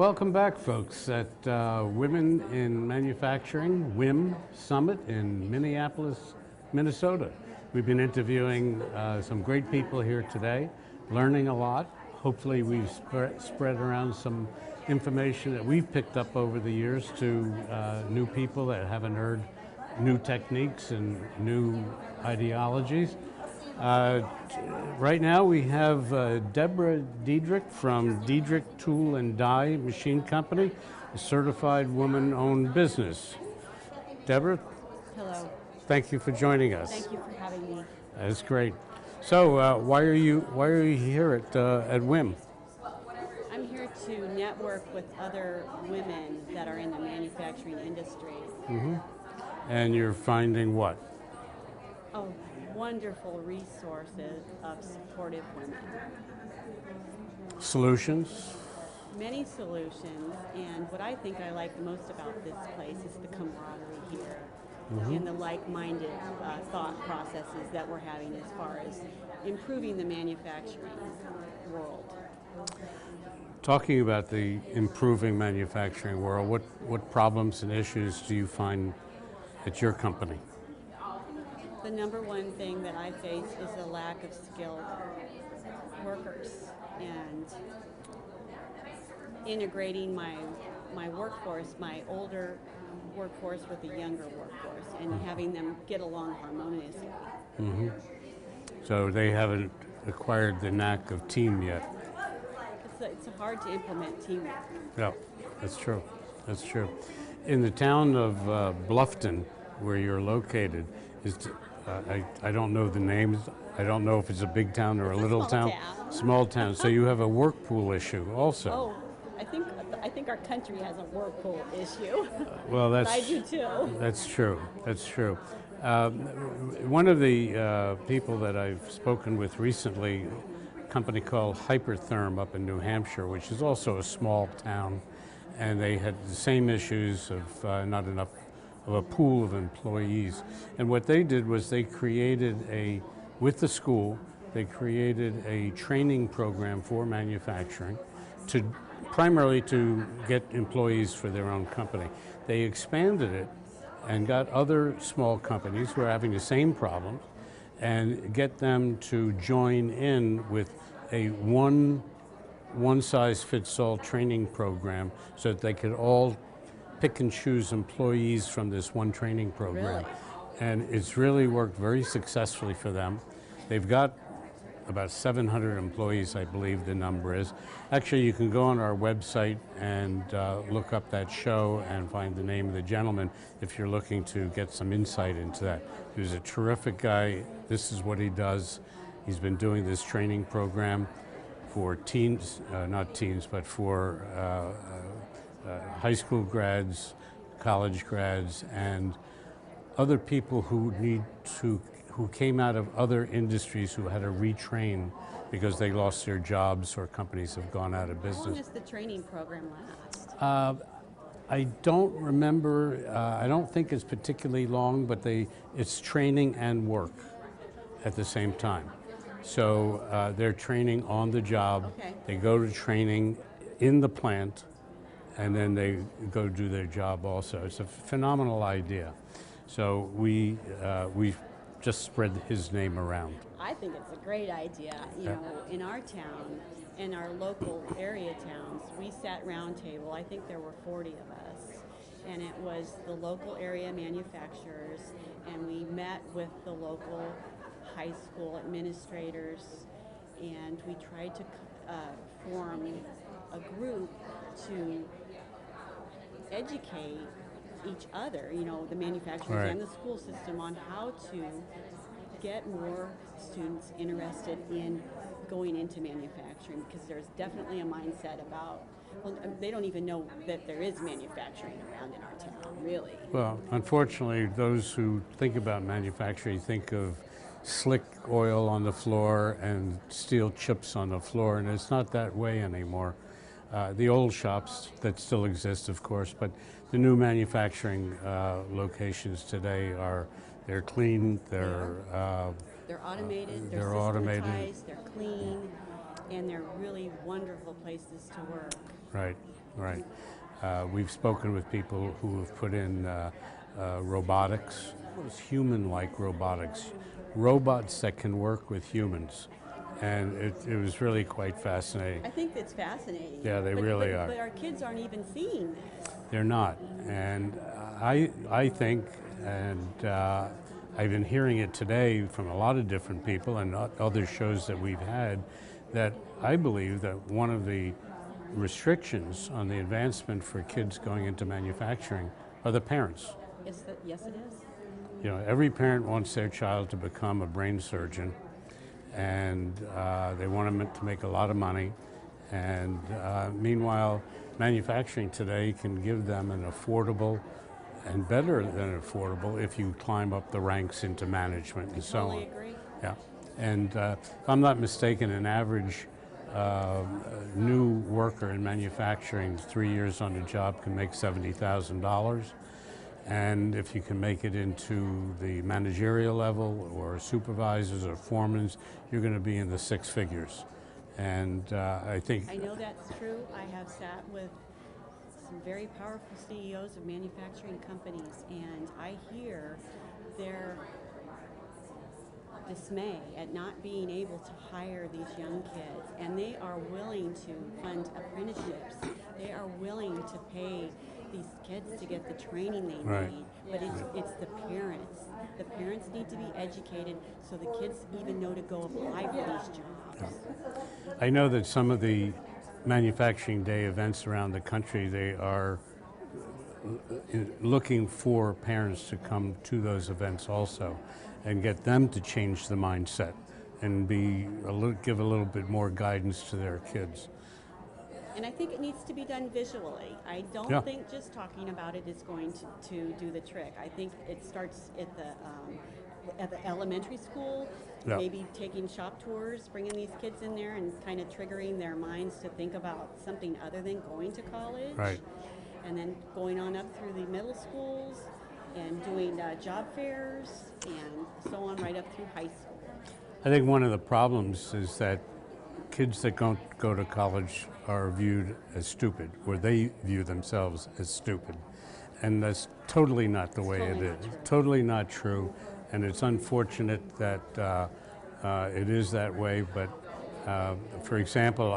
Welcome back, folks, at Women in Manufacturing, WIM Summit in Minneapolis, Minnesota. We've been interviewing some great people here today, learning a lot. Hopefully we've spread around some information that we've picked up over the years to new people that haven't heard new techniques and new ideologies. Right now we have Deborah Dedrick from Dedrick Tool and Die Machine Company, a certified woman-owned business. Deborah? Hello. Thank you for joining us. Thank you for having me. That's great. So why are you here at WIM? I'm here to network with other women that are in the manufacturing industry. Mm-hmm. And you're finding what? Oh, wonderful resources of supportive women. Solutions? Many solutions, and what I think I like most about this place is the camaraderie here. Mm-hmm. And the like-minded thought processes that we're having as far as improving the manufacturing world. Talking about the improving manufacturing world, what problems and issues do you find at your company? The number one thing that I face is the lack of skilled workers, and integrating my workforce, my older workforce with the younger workforce, and having them get along harmoniously. Mm-hmm. So they haven't acquired the knack of team yet. It's hard to implement teamwork. Yeah, that's true. That's true. In the town of Bluffton, where you're located, I don't know the names. I don't know if it's a big town or a little town. Small town. So you have a work pool issue also. Oh, I think our country has a work pool issue. Well, that's. I do too. That's true. That's true. One of the people that I've spoken with recently, a company called Hypertherm up in New Hampshire, which is also a small town, and they had the same issues of not enough of a pool of employees. And what they did was they created with the school, they created a training program for manufacturing primarily to get employees for their own company. They expanded it and got other small companies who are having the same problems and get them to join in with a one-size-fits-all training program so that they could all pick and choose employees from this one training program. Really? And it's really worked very successfully for them. They've got about 700 employees, I believe the number is. Actually, you can go on our website and look up that show and find the name of the gentleman if you're looking to get some insight into that. He was a terrific guy. This is what he does. He's been doing this training program for teens, not teens, but for high school grads, college grads, and other people who came out of other industries who had to retrain because they lost their jobs or companies have gone out of business. How long does the training program last? I don't remember. I don't think it's particularly long, but it's training and work at the same time. So they're training on the job. Okay. They go to training in the plant, and then they go do their job also. It's a phenomenal idea. So we've just spread his name around. I think it's a great idea. You know, in our town, in our local area towns, we sat round table. I think there were 40 of us. And it was the local area manufacturers, and we met with the local high school administrators, and we tried to form a group to educate each other, you know, the manufacturers and the school system, on how to get more students interested in going into manufacturing, because there's definitely a mindset about, well, they don't even know that there is manufacturing around in our town, really. Well, unfortunately, those who think about manufacturing think of slick oil on the floor and steel chips on the floor, and it's not that way anymore. The old shops that still exist, of course, but the new manufacturing locations today they're clean, they're automated, they're automated, systematized, they're clean, and they're really wonderful places to work. Right. right. We've spoken with people who have put in robotics, human-like robotics, robots that can work with humans. And it was really quite fascinating. I think it's fascinating. Yeah, they really are. But our kids aren't even seeing this. They're not. And I think, and I've been hearing it today from a lot of different people and other shows that we've had, that I believe that one of the restrictions on the advancement for kids going into manufacturing are the parents. Yes, it is. You know, every parent wants their child to become a brain surgeon, and they want them to make a lot of money. And meanwhile, manufacturing today can give them an affordable and better than affordable if you climb up the ranks into management and so on. Totally agree. Yeah, and if I'm not mistaken, an average new worker in manufacturing, 3 years on the job, can make $70,000. And if you can make it into the managerial level or supervisors or foremans, you're going to be in the six figures. And I think... I know that's true. I have sat with some very powerful CEOs of manufacturing companies, and I hear their dismay at not being able to hire these young kids, and they are willing to fund apprenticeships. They are willing to pay these kids to get the training they need, but it's the parents. The parents need to be educated so the kids even know to go apply for these jobs. I know that some of the manufacturing day events around the country, they are looking for parents to come to those events also and get them to change the mindset and give a little bit more guidance to their kids. And I think it needs to be done visually. I don't think just talking about it is going to do the trick. I think it starts at the elementary school, maybe taking shop tours, bringing these kids in there and kind of triggering their minds to think about something other than going to college. Right. And then going on up through the middle schools and doing job fairs and so on right up through high school. I think one of the problems is that kids that don't go to college are viewed as stupid, or they view themselves as stupid. And that's totally not the way it is. Totally not true. And it's unfortunate that it is that way. But for example,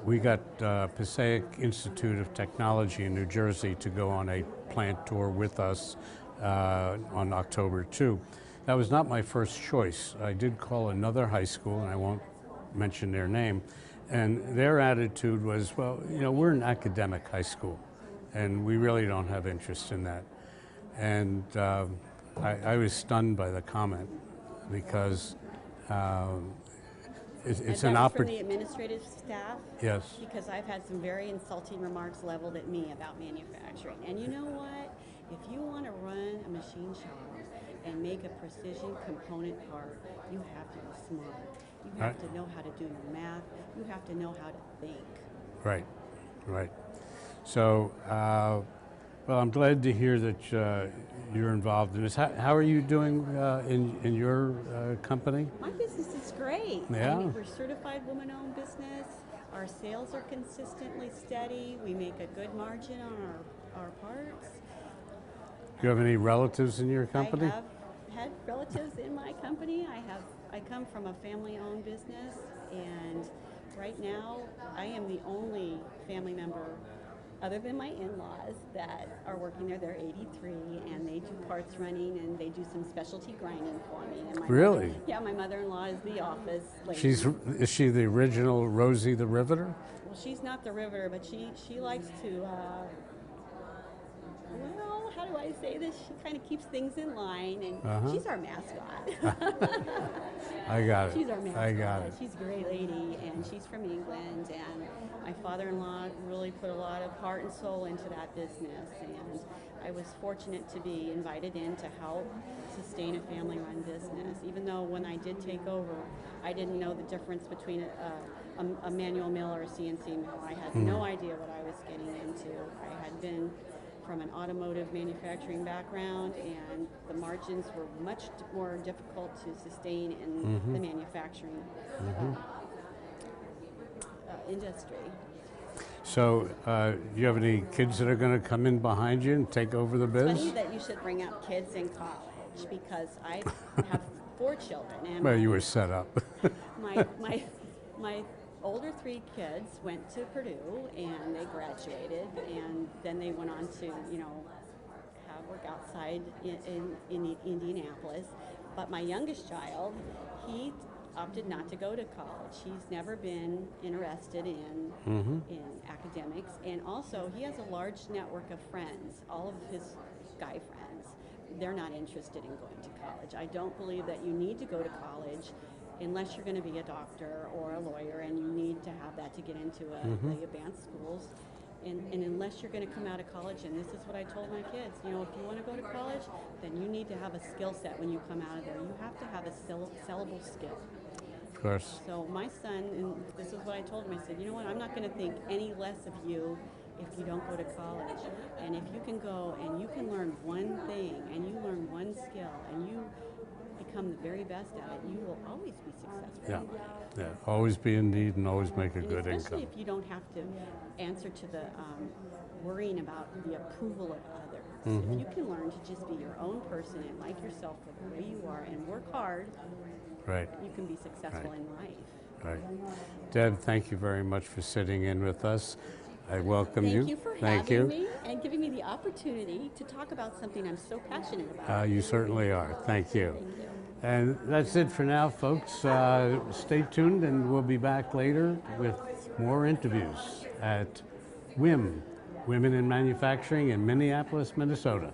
we got Passaic Institute of Technology in New Jersey to go on a plant tour with us on October 2. That was not my first choice. I did call another high school, and I won't mention their name, and their attitude was, well, you know, we're an academic high school, and we really don't have interest in that. And I was stunned by the comment because it's an opportunity. From the administrative staff? Yes. Because I've had some very insulting remarks leveled at me about manufacturing. And you know what? If you want to run a machine shop and make a precision component part, you have to be smart. You have to know how to do your math. You have to know how to think. Right, right. So, well, I'm glad to hear that you're involved in this. How are you doing in your company? My business is great. Yeah. We're certified woman-owned business. Our sales are consistently steady. We make a good margin on our parts. Do you have any relatives in your company? I have had relatives in my company. I come from a family-owned business, and right now I am the only family member other than my in-laws that are working there. They're 83, and they do parts running, and they do some specialty grinding for me. And Really? Yeah, my mother-in-law is the office lady. Is she the original Rosie the Riveter? Well, she's not the riveter, but she likes to, well, how do I say this? She kind of keeps things in line, and she's our mascot. I got it. She's our mascot. I got it. She's a great lady, and she's from England, and my father-in-law really put a lot of heart and soul into that business, and I was fortunate to be invited in to help sustain a family-run business, even though when I did take over, I didn't know the difference between a manual mill or a CNC mill. I had no idea what I was getting into. I had been from an automotive manufacturing background, and the margins were much more difficult to sustain in the manufacturing industry. So, do you have any kids that are going to come in behind you and take over the biz? It's funny that you should bring up kids in college because I have 4 children, and Well, you were set up. my older 3 kids went to Purdue and they graduated, and then they went on to have work outside in Indianapolis. But my youngest child, he opted not to go to college. He's never been interested in academics, and also he has a large network of friends. All of his guy friends, they're not interested in going to college. I don't believe that you need to go to college unless you're going to be a doctor or a lawyer, and you need to have that to get into the advanced schools. And unless you're going to come out of college, and this is what I told my kids, if you want to go to college, then you need to have a skill set when you come out of there. You have to have a sellable skill. Of course. So my son, and this is what I told him, I said, you know what, I'm not going to think any less of you if you don't go to college. And if you can go and you can learn one thing, and you learn one skill, and you become the very best at it, you will always be successful. Yeah. Always be in need and always make a and good especially income. if you don't have to answer to the worrying about the approval of others. If you can learn to just be your own person and like yourself for the way you are and work hard, Right. you can be successful in life. Right. Deb, thank you very much for sitting in with us. I welcome you. Thank you for having me and giving me the opportunity to talk about something I'm so passionate about. You certainly are. Thank you. Thank you. And that's it for now, folks. Stay tuned, and we'll be back later with more interviews at WIM, Women in Manufacturing in Minneapolis, Minnesota.